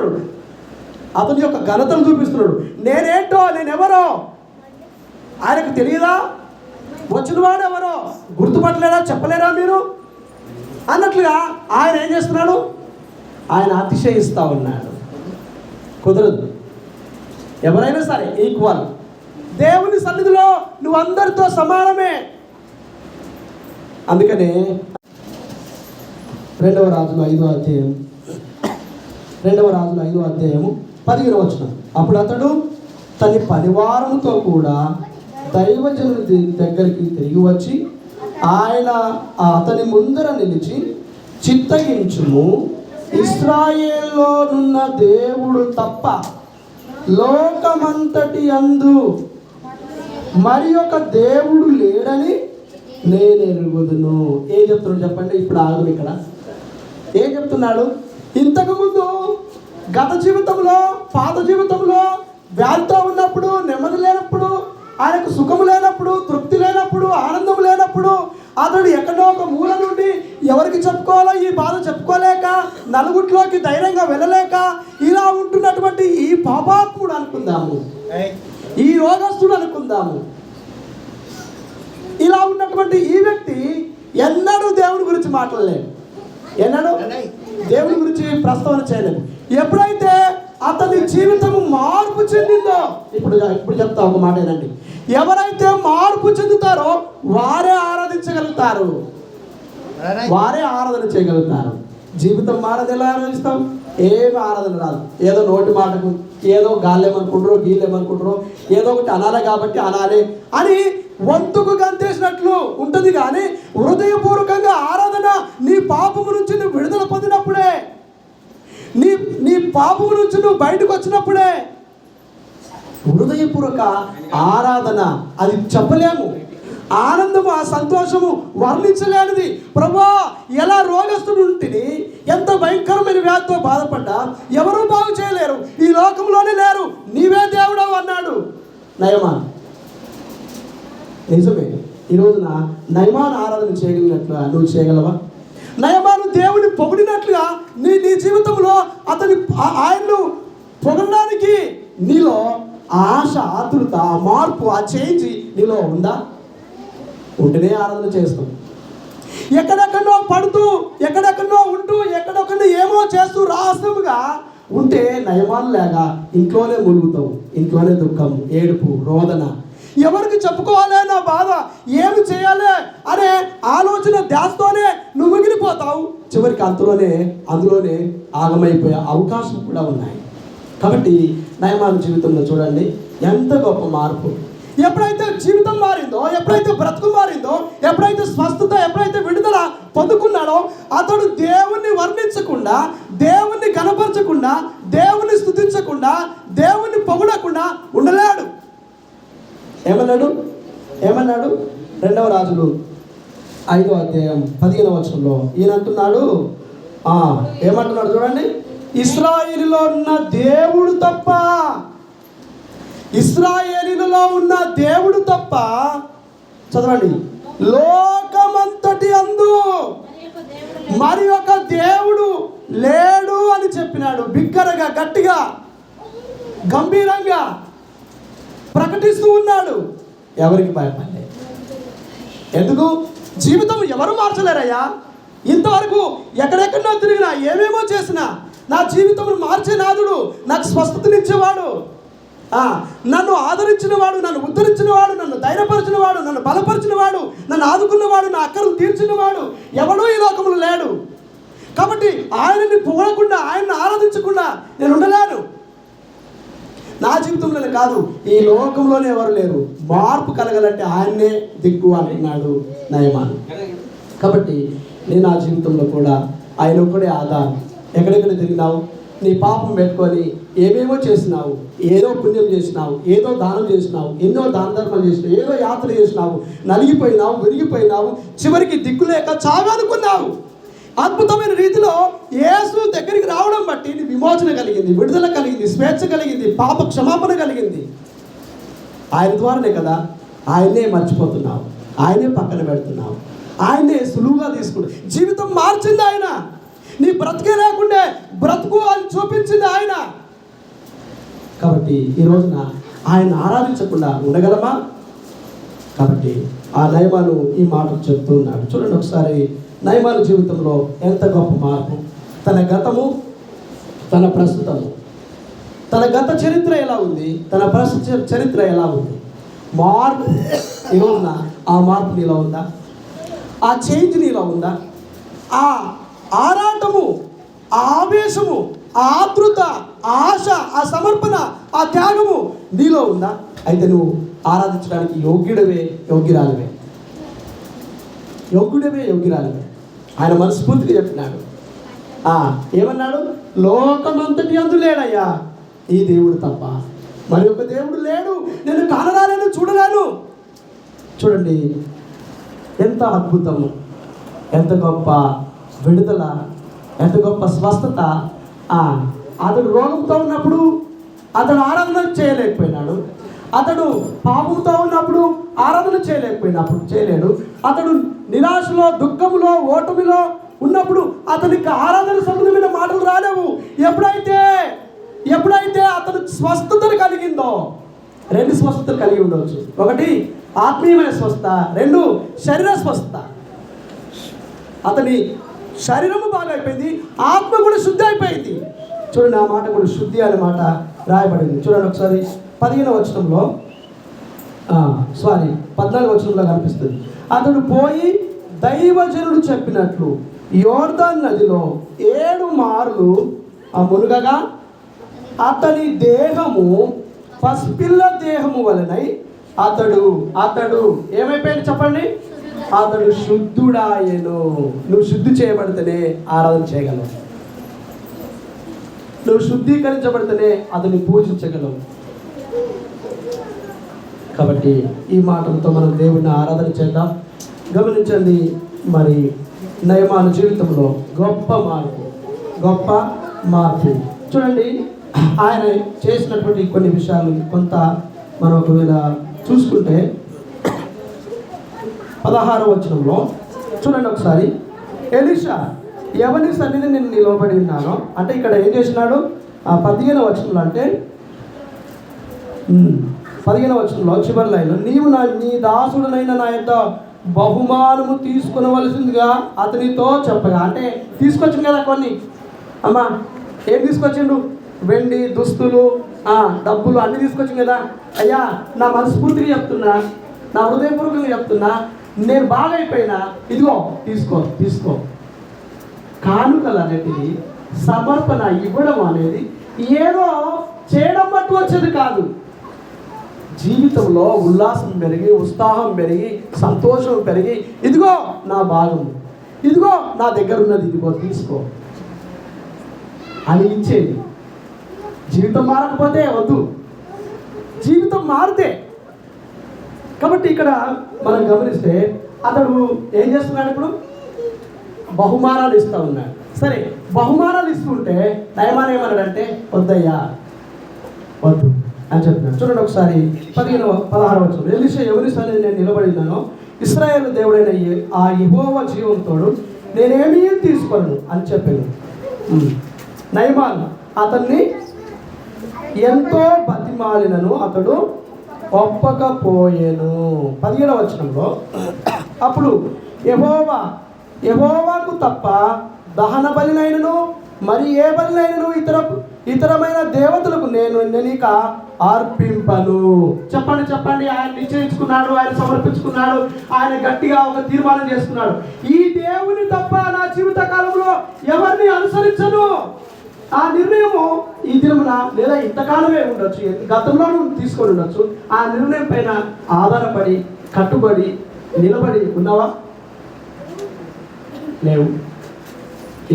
చూపిస్తున్నాడు, అతని యొక్క ఘనతను చూపిస్తున్నాడు. నేనేంటో, నేనెవరో ఆయనకు తెలియదా? వచ్చినవాడు ఎవరో గుర్తుపట్టలేదా, చెప్పలేరా మీరు అన్నట్లుగా ఆయన ఏం చేస్తున్నాడు? ఆయన అతిశయిస్తూ ఉన్నాడు. కుదరదు. ఎవరైనా సరే ఈక్వల్. దేవుని సన్నిధిలో నువ్వు అందరితో సమానమే. అందుకనే 2వ రాజులు 5వ అధ్యాయం 15వ వచనం. అప్పుడు అతడు తన పరివారంతో కూడా దైవజనుడి దగ్గరికి తిరిగి వచ్చి ఆయన అతని ముందర నిలిచి, చిత్తగించుము, ఇశ్రాయేలులోనున్న దేవుడు తప్ప లోకమంతటి యందు మరి ఒక దేవుడు లేడని నేను ఎరుగుదును. ఏం చెప్తున్నాడు చెప్పండి? ఇప్పుడు ఆగదు. ఇక్కడ ఏం చెప్తున్నాడు? ఇంతకుముందు గత జీవితంలో, పాత జీవితంలో వ్యాధితో ఉన్నప్పుడు, నెమ్మది లేనప్పుడు, ఆయనకు సుఖము లేనప్పుడు, తృప్తి లేనప్పుడు, ఆనందం లేనప్పుడు, అతడు ఎక్కడో ఒక మూల నుండి ఎవరికి చెప్పుకోవాలో ఈ బాధ చెప్పుకోలేక, నలుగుట్లోకి ధైర్యంగా వెళ్ళలేక ఇలా ఉంటున్నటువంటి ఈ పాపాత్ముడు అనుకుందాము, ఈ రోగస్తుడు అనుకుందాము, ఇలా ఉన్నటువంటి ఈ వ్యక్తి ఎన్నడూ దేవుడి గురించి మాట్లాడలేదు, ఎన్నడూ దేవుడి గురించి ప్రస్తావన చేయలేదు. ఎప్పుడైతే అతని జీవితము మార్పు చెందిందో, ఇప్పుడు చెప్తా ఒక మాట ఏనండి, ఎవరైతే మార్పు చెందుతారో వారే ఆరాధించగలుగుతారు, వారే ఆరాధన చేయగలుగుతారు. జీవితం మారదు. ఎలా ఆరాధిస్తాం? ఏమి ఆరాధన రాదు. ఏదో నోటి మాటకు, ఏదో గాలేమనుకుంటారో, గీలేమనుకుంటారో, ఏదో ఒకటి అనాలి కాబట్టి అనాలి అని వంతుకు గంతేసినట్లు ఉంటుంది. కానీ హృదయపూర్వకంగా ఆరాధన నీ పాపము నుంచి నువ్వు విడుదల పొందినప్పుడే, నీ పాపము నుంచి నువ్వు బయటకు వచ్చినప్పుడే హృదయపూర్వక ఆరాధన. అది చెప్పలేము. ఆనందము, ఆ సంతోషము వర్ణించలేనిది. ప్రభువా, ఎలా రోగస్తుడు ఉంటిని, ఎంత భయంకరమైన వ్యాధితో బాధపడ్డా ఎవరూ బాగు చేయలేరు, ఈ లోకంలోనే లేరు, నీవే దేవుడవు అన్నాడు నయమాన్. నిజమే. ఈ రోజున నయమాన్ ఆరాధన చేయగలిగినట్లుగా నువ్వు చేయగలవా? నయమాను దేవుని పొగిడినట్లుగా నీ జీవితంలో ఆయన్ను పొగడడానికి నీలో ఆశ, ఆతృత, మార్పు, ఆ చేంజ్ నీలో ఉందా? ఉంటేనే ఆరాధన చేస్తాం. ఎక్కడెక్కడో పడుతూ, ఎక్కడెక్కడో ఉంటూ, ఎక్కడెక్కడో ఏమో చేస్తూ రహస్యముగా ఉంటే నయమాను లేక ఇంట్లోనే మురుగుతావు. ఇంట్లోనే దుఃఖం, ఏడుపు, రోదన. ఎవరికి చెప్పుకోవాలే నా బాధ, ఏమి చేయాలి అనే ఆలోచన ధ్యాసతోనే నువ్వు మిగిలిపోతావు. చివరికి అందులోనే ఆగమైపోయే అవకాశం కూడా ఉన్నాయి. కాబట్టి నయమాను జీవితంలో చూడండి ఎంత గొప్ప మార్పు. ఎప్పుడైతే జీవితం మారిందో, ఎప్పుడైతే బ్రతుకు మారిందో, ఎప్పుడైతే స్వస్థత, ఎప్పుడైతే విడుదల పొందుకున్నాడో, అతడు దేవుణ్ణి వర్ణించకుండా, దేవుణ్ణి కనపరచకుండా, దేవుణ్ణి స్తుతించకుండా, దేవుణ్ణి పొగడకుండా ఉండలేడు. ఏమన్నాడు? 2వ రాజులు 5వ అధ్యాయం 15వ వచనంలో ఈయన అంటున్నాడు, ఏమంటున్నాడు చూడండి, ఇశ్రాయేలులో ఉన్న దేవుడు తప్ప, ఇశ్రాయేలులో ఉన్న దేవుడు తప్ప, చదవండి, లోకమంతటి అందు మరి ఒక దేవుడు లేడు అని చెప్పినాడు. బిగ్గరగా, గట్టిగా, గంభీరంగా ప్రకటిస్తూ ఉన్నాడు. ఎవరికి భయపడలేదు. ఎందుకు? జీవితం ఎవరు మార్చలేరయ్యా. ఇంతవరకు ఎక్కడెక్కడో తిరిగినా, ఏమేమో చేసినా, నా జీవితం మార్చే నాదుడు, నాకు స్వస్థతనిచ్చేవాడు, నన్ను ఆదరించినవాడు, నన్ను ఉద్ధరించినవాడు, నన్ను ధైర్యపరిచినవాడు, నన్ను బలపరిచినవాడు, నన్ను ఆదుకున్నవాడు, నా అక్కలు తీర్చినవాడు ఎవడూ ఈ లోకంలో లేడు. కాబట్టి ఆయనని పొగడకుండా, ఆయన్ని ఆరాధించకుండా నేను ఉండలేను. నా జీవితంలోనే కాదు, ఈ లోకంలోనే ఎవరు లేరు. మార్పు కలగాలంటే ఆయన్నే దిక్కు అంటున్నాడు నయమాను. కాబట్టి నేను నా జీవితంలో కూడా ఆయన ఒక్కడే ఆధారం. ఎక్కడెక్కడ తిరిగినావు, నీ పాపం పెట్టుకొని ఏమేమో చేసినావు, ఏదో పుణ్యం చేసినావు, ఏదో దానం చేసినావు, ఎన్నో దాన ధర్మాలు చేసినావు, ఏదో యాత్ర చేసినావు, నలిగిపోయినావు, విరిగిపోయినావు, చివరికి దిక్కులేక చావనుకున్నావు. అద్భుతమైన రీతిలో యేసు దగ్గరికి రావడం బట్టి నీ విమోచన కలిగింది, విడుదల కలిగింది, స్వేచ్ఛ కలిగింది, పాప క్షమాపణ కలిగింది. ఆయన ద్వారానే కదా. ఆయన్నే మర్చిపోతున్నావు, ఆయనే పక్కన పెడుతున్నావు, ఆయన్నే సులువుగా తీసుకుంటావు. జీవితం మార్చింది ఆయన. నీ బ్రతికే లేకుండే బ్రతుకు అని చూపించింది ఆయన. కాబట్టి ఈ రోజున ఆయన ఆరాధించకుండా ఉండగలమా? కాబట్టి ఆ నయమాను ఈ మాటలు చెప్తూ ఉన్నాడు. చూడండి ఒకసారి నయమాను జీవితంలో ఎంత గొప్ప మార్పు. తన గతము, తన ప్రస్తుతము, తన గత చరిత్ర ఎలా ఉంది, తన ప్రస్తుత చరిత్ర ఎలా ఉంది. మార్పు ఈ రోజున ఆ మార్పు నీలో ఉందా? ఆ చేంజ్ నీలో ఉందా? ఆ ఆరాటము, ఆ ఆవేశము, ఆ ఆతృత, ఆ ఆశ, ఆ సమర్పణ, ఆ త్యాగము నీలో ఉందా? అయితే నువ్వు ఆరాధించడానికి యోగ్యుడివే, యోగ్యురాలివే. ఆయన మనస్ఫూర్తిగా చెప్పినాడు. ఏమన్నాడు? లోకమంతటి అందు లేడయ్యా ఈ దేవుడు తప్ప మరి ఒక దేవుడు లేడు, నేను కానరాలేను, చూడలేను. చూడండి ఎంత అద్భుతము, ఎంత గొప్ప విడుదల, ఎంత గొప్ప స్వస్థత. అతడు రోగంతో ఉన్నప్పుడు అతడు ఆరాధన చేయలేకపోయినాడు. అతడు పాపంతో ఉన్నప్పుడు ఆరాధన చేయలేడు. అతడు నిరాశలో, దుఃఖంలో, ఓటమిలో ఉన్నప్పుడు అతనికి ఆరాధన సంబంధమైన మాటలు రాలేవు. ఎప్పుడైతే అతను స్వస్థతను కలిగిందో, 2 స్వస్థతలు కలిగి ఉండవచ్చు. ఒకటి ఆత్మీయమైన స్వస్థత, 2 శరీర స్వస్థత. అతని శరీరము బాగా అయిపోయింది, ఆత్మ కూడా శుద్ధి అయిపోయింది. చూడండి ఆ మాట కూడా శుద్ధి అనే మాట రాయబడింది. చూడండి ఒకసారి 15వ వచనంలో 14వ వచనంలో కనిపిస్తుంది. అతడు పోయి దైవజనుడు చెప్పినట్లు యోర్దాను నదిలో 7 మార్లు మునుగగా అతని దేహము పసిపిల్ల దేహము వలనై అతడు ఏమైపోయింది చెప్పండి? అతడు శుద్ధుడాయను. నువ్వు శుద్ధి చేయబడితేనే ఆరాధన చేయగలవు. నువ్వు శుద్ధీకరించబడితేనే అతన్ని పూజించగలవు. కాబట్టి ఈ మాటలతో మనం దేవుడిని ఆరాధన చేద్దాం. గమనించండి, మరి నయమాను జీవితంలో గొప్ప మార్పు. చూడండి ఆయన చేసినటువంటి కొన్ని విషయాలు కొంత మనం ఒకవేళ చూసుకుంటే 16వ వచనంలో చూడండి ఒకసారి. ఎలీషా ఎవరి సన్నిధి నేను నిలబడి ఉన్నానో అంటే ఇక్కడ ఏం చేసినాడు? 15వ వచనంలో అంటే 15వ వచనంలో చివరి లైన్లో నీవు నీ దాసుడునైన నా యొక్క బహుమానము తీసుకునవలసిందిగా అతనితో చెప్పగా, అంటే తీసుకొచ్చింది కదా కొన్ని. అమ్మా ఏం తీసుకొచ్చిండు? వెండి, దుస్తులు, డబ్బులు అన్నీ తీసుకొచ్చింది కదా. అయ్యా నా మనస్ఫూర్తిగా చెప్తున్నా, నా హృదయపూర్వకంగా చెప్తున్నా, నేను బాగా అయిపోయినా, ఇదిగో తీసుకో. కానుకలు అనేది, సమర్పణ ఇవ్వడం అనేది ఏదో చేయడం బట్టి వచ్చేది కాదు. జీవితంలో ఉల్లాసం పెరిగి, ఉత్సాహం పెరిగి, సంతోషం పెరిగి, ఇదిగో నా భాగము, ఇదిగో నా దగ్గర ఉన్నది, ఇదిగో తీసుకో అని ఇచ్చేది. జీవితం మారకపోతే వద్దు, జీవితం మారితే. కాబట్టి ఇక్కడ మనం గమనిస్తే అతడు ఏం చేస్తున్నాడు? ఇప్పుడు బహుమానాలు ఇస్తూ ఉన్నాడు. సరే, బహుమానాలు ఇస్తుంటే నయమాన్ ఏమన్నాడంటే వద్దయ్యా, వద్దు అని చెప్తున్నాడు. చూడండి ఒకసారి 16వ వచనం. ఎలీషా ఎవరి సన్నిధిని నేను నిలబడి ఉన్నానో ఇశ్రాయేలు దేవుడైన ఆ యెహోవా జీవంతోడు నేనేమీ తీసుకోను అని చెప్పాను. నయమాన్ అతన్ని ఎంతో బతిమాలినను అతడు ఒప్పకపోయేను. 17వ వచనంలో అప్పుడు యెహోవాకు తప్ప దహన బలినైనను మరి ఏ బలినైనను ఇతరమైన దేవతలకు నేను ఇక అర్పింపను. చెప్పండి. ఆయన నిశ్చయించుకున్నాడు, ఆయన సమర్పించుకున్నాడు, ఆయన గట్టిగా ఒక తీర్మానం చేసుకున్నాడు. ఈ దేవుని తప్ప నా జీవిత కాలంలో ఎవరిని అనుసరించను. ఆ నిర్ణయము ఈ దినమున లేదా ఇంతకాలమే ఉండొచ్చు, గతంలో తీసుకొని ఉండొచ్చు. ఆ నిర్ణయం పైన ఆధారపడి, కట్టుబడి, నిలబడి ఉన్నావా? లేవు.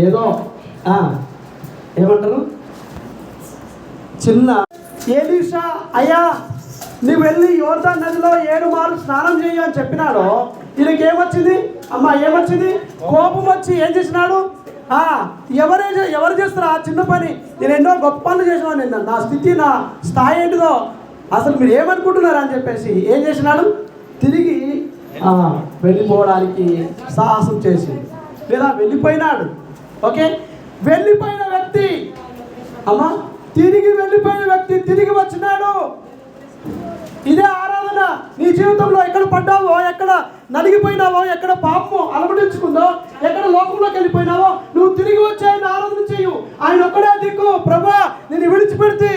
ఏదో ఏమంటారు, చిన్న ఎలీషా అయ్యా నువ్వు వెళ్ళి యోర్దాను నదిలో 7 మార్లు స్నానం చేయ అని చెప్పినాడు. ఈయనకి ఏమొచ్చింది? ఏమొచ్చింది? కోపం వచ్చి ఏం చేసినాడు? ఎవరు చేస్తారు ఆ చిన్న పని? నేను ఎన్నో గొప్ప పనులు చేసినా, నేను నా స్థితి, నా స్థాయి ఏంటిదో అసలు మీరు ఏమనుకుంటున్నారు అని చెప్పేసి ఏం చేసినాడు? తిరిగి వెళ్ళిపోవడానికి సాహసం చేసి లేదా వెళ్ళిపోయినాడు. ఓకే, వెళ్ళిపోయిన వ్యక్తి, అమ్మా తిరిగి వెళ్ళిపోయిన వ్యక్తి తిరిగి వచ్చినాడు. ఇదే ఆరాధన. నీ జీవితంలో ఎక్కడ పడ్డావో, ఎక్కడ నలిగిపోయినావో, ఎక్కడ పాపము అలవడించుకుందో, ఎక్కడ లోకంలోకి వెళ్ళిపోయినావో, నువ్వు తిరిగి వచ్చి ఆయన ఆరాధన చేయు. ఆయన ఒక్కడే దిక్కు. ప్రభా నేను విడిచిపెడితే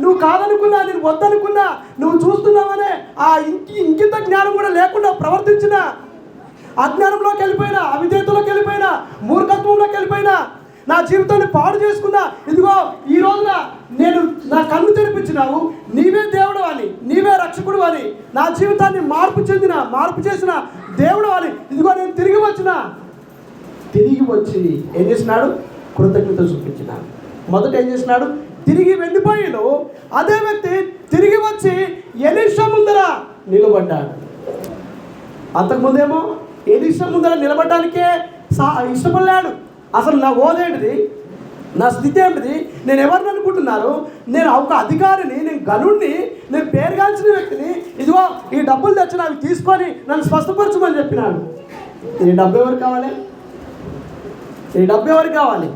నువ్వు కాదనుకున్నా, నేను వద్దనుకున్నా, నువ్వు చూస్తున్నావనే ఆ ఇంకింత జ్ఞానం కూడా లేకుండా ప్రవర్తించిన, అజ్ఞానంలోకి వెళ్ళిపోయినా, అవిధేయతలోకి వెళ్ళిపోయినా, మూర్ఖత్వంలోకి వెళ్ళిపోయినా, నా జీవితాన్ని పాడు చేసుకున్నా, ఇదిగో ఈ రోజున నేను నా కన్ను తెరిపించినావు, నీవే దేవుడు అని, నీవే రక్షకుడు అని, నా జీవితాన్ని మార్పు చేసిన దేవుడు అని, ఇదిగో నేను తిరిగి వచ్చి ఏం చేసినాడు? కృతజ్ఞత చూపించినాడు. మొదట ఏం చేసినాడు? తిరిగి వెళ్ళిపోయాడు. అదే వ్యక్తి తిరిగి వచ్చి ఎలీషా ముందర నిలబడ్డాడు. అంతకుముందేమో ఎలీషా ముందర నిలబడ్డానికే ఇష్టపడలేడు. అసలు నా ఓదేంటిది, నా స్థితి ఏమిటిది, నేను ఎవరిని అనుకుంటున్నారు, నేను ఒక అధికారిని, నేను గనుడిని, నేను పేరుగాల్చిన వ్యక్తిని, ఇదిగో ఈ డబ్బులు తెచ్చిన అవి తీసుకొని నన్ను స్వస్థపరచమని చెప్పినాడు. ఈ డబ్బు ఎవరు కావాలి? ఈ డబ్బు ఎవరికి కావాలి?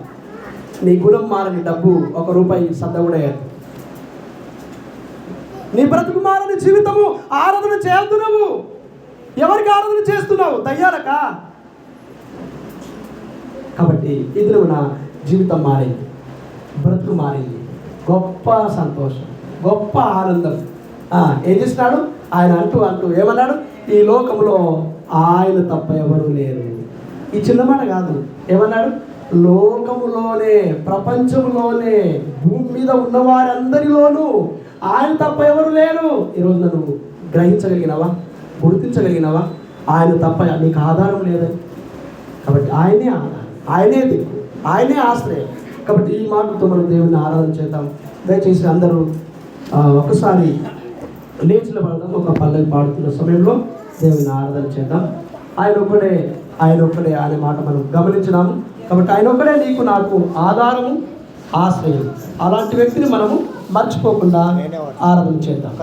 నీ గుణం మారని డబ్బు ₹1 సద్ద కూడా అయ్యారు. నీ బ్రతుకు మారని జీవితము ఆరాధన చేయొద్దు. నువ్వు ఎవరికి ఆరాధన చేస్తున్నావు? దయ్యాలక? కాబట్టి ఇది నా జీవితం మారింది, బ్రతుకు మారింది, గొప్ప సంతోషం, గొప్ప ఆనందం. ఏం చేసినాడు ఆయన? అంటూ ఏమన్నాడు? ఈ లోకంలో ఆయన తప్ప ఎవరు లేరు. ఈ చిన్న మాట కాదు. ఏమన్నాడు? లోకములోనే, ప్రపంచంలోనే, భూమి మీద ఉన్న వారందరిలోనూ ఆయన తప్ప ఎవరు లేరు. ఈరోజు నువ్వు గ్రహించగలిగినావా? గుర్తించగలిగినావా? ఆయన తప్ప నీకు ఆధారం లేదని. కాబట్టి ఆయనే ఆధారం, ఆయనే దిక్కు, ఆయనే ఆశ్రయం. కాబట్టి ఈ మాటలతో మనం దేవుని ఆరాధన చేద్దాం. దయచేసి అందరూ ఒకసారి లేచిన పడదాం. ఒక పల్లవి పాడుతున్న సమయంలో దేవుని ఆరాధన చేద్దాం. ఆయన ఒక్కడే అనే మాట మనం గమనించినాము. కాబట్టి ఆయన ఒక్కడే నీకు నాకు ఆధారము, ఆశ్రయం. అలాంటి వ్యక్తిని మనము మర్చిపోకుండా ఆరాధన చేద్దాం.